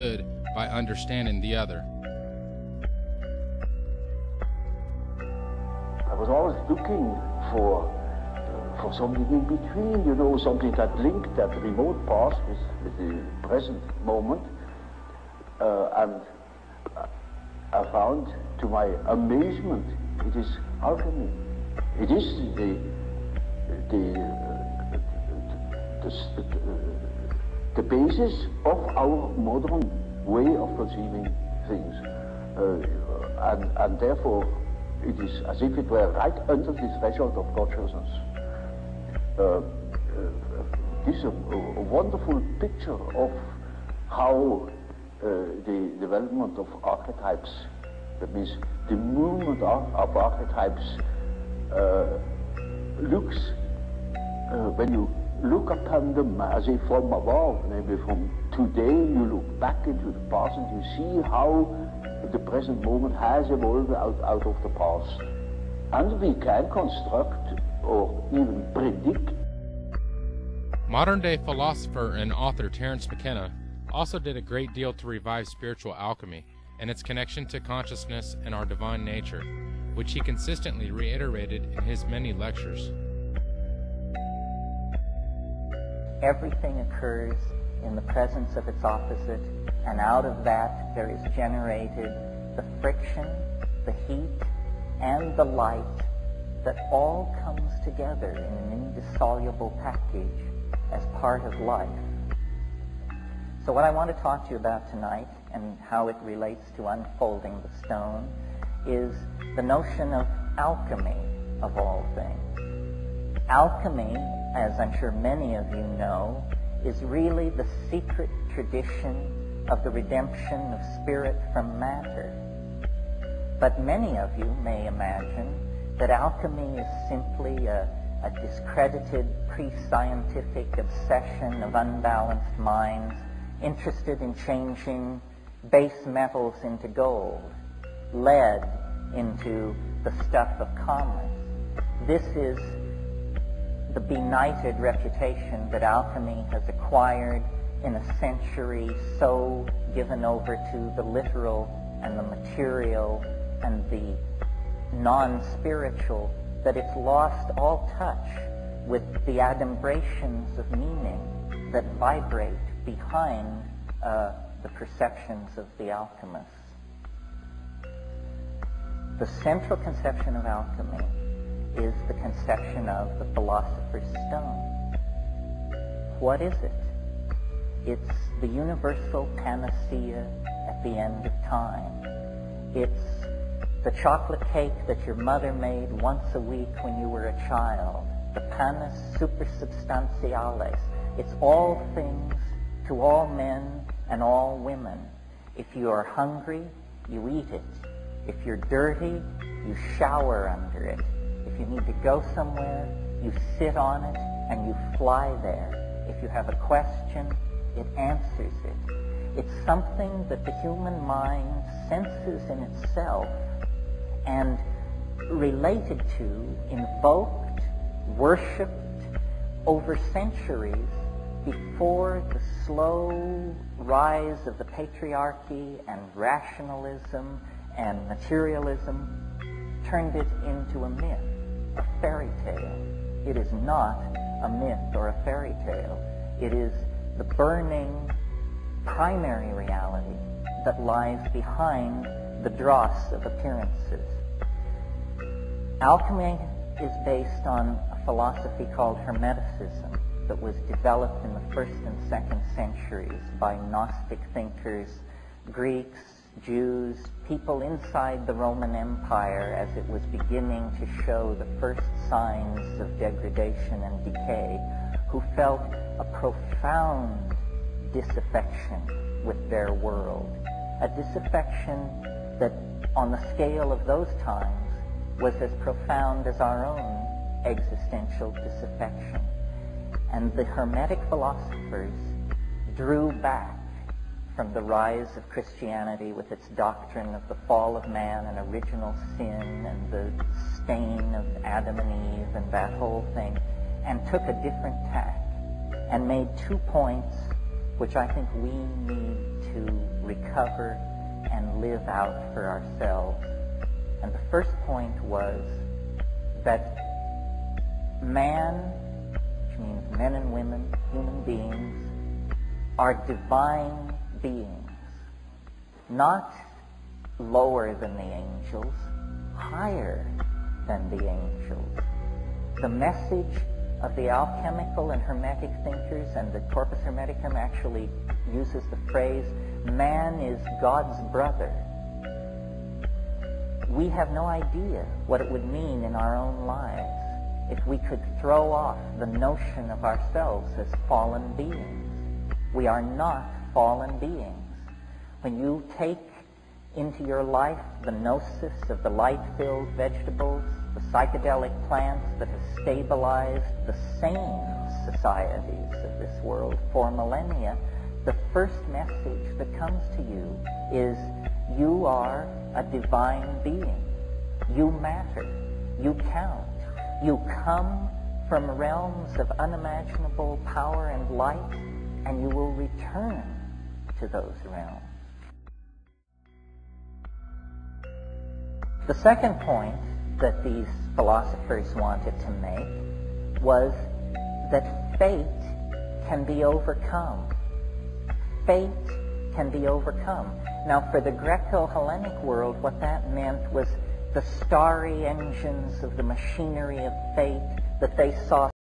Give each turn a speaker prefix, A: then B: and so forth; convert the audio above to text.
A: by understanding the other.
B: I was always looking for something in between, you know, something that linked that remote past with the present moment. And I found, to my amazement, it is alchemy. It is the basis of our modern way of conceiving things. And therefore, it is as if it were right under the threshold of consciousness. This is a wonderful picture of how the development of archetypes, that means the movement of archetypes, looks when you look upon them as if from above, maybe from today you look back into the past and you see how the present moment has evolved out of the past. And we can construct or even predict.
A: Modern-day philosopher and author Terence McKenna also did a great deal to revive spiritual alchemy and its connection to consciousness and our divine nature, which he consistently reiterated in his many lectures.
C: Everything occurs in the presence of its opposite, and out of that there is generated the friction, the heat, and the light that all comes together in an indissoluble package as part of life. So what I want to talk to you about tonight, and how it relates to unfolding the stone, is the notion of alchemy, of all things. Alchemy, as I'm sure many of you know, is really the secret tradition of the redemption of spirit from matter. But many of you may imagine that alchemy is simply a discredited pre-scientific obsession of unbalanced minds interested in changing base metals into gold, lead into the stuff of commerce. This is the benighted reputation that alchemy has acquired in a century so given over to the literal and the material and the non-spiritual that it's lost all touch with the adumbrations of meaning that vibrate behind the perceptions of the alchemists. The central conception of alchemy is the conception of the philosopher's stone. What is it? It's the universal panacea at the end of time. It's the chocolate cake that your mother made once a week when you were a child, the panis supersubstantialis. It's all things to all men and all women. If you are hungry, you eat it. If you're dirty, you shower under it. If you need to go somewhere, you sit on it and you fly there. If you have a question, it answers it. It's something that the human mind senses in itself and related to, invoked, worshipped over centuries before the slow rise of the patriarchy and rationalism and materialism turned it into a myth, a fairy tale. It is not a myth or a fairy tale. It is the burning primary reality that lies behind the dross of appearances. Alchemy is based on a philosophy called Hermeticism that was developed in the 1st and 2nd centuries by Gnostic thinkers, Greeks, Jews, people inside the Roman Empire as it was beginning to show the first signs of degradation and decay, who felt a profound disaffection with their world, a disaffection that on the scale of those times was as profound as our own existential disaffection. And the Hermetic philosophers drew back from the rise of Christianity with its doctrine of the fall of man and original sin and the stain of Adam and Eve and that whole thing, and took a different tack and made 2 points which I think we need to discover and live out for ourselves. And the first point was that man, which means men and women, human beings, are divine beings, not lower than the angels, higher than the angels. The message of the alchemical and hermetic thinkers, and the Corpus Hermeticum actually uses the phrase, man is God's brother. We have no idea what it would mean in our own lives if we could throw off the notion of ourselves as fallen beings. We are not fallen beings. When you take into your life the gnosis of the light-filled vegetables, the psychedelic plants that have stabilized the sane societies of this world for millennia, the first message that comes to you is you are a divine being. You matter. You count. You come from realms of unimaginable power and light, and you will return to those realms. The second point that these philosophers wanted to make was that fate can be overcome. Fate can be overcome. Now, for the Greco-Hellenic world, what that meant was the starry engines of the machinery of fate that they saw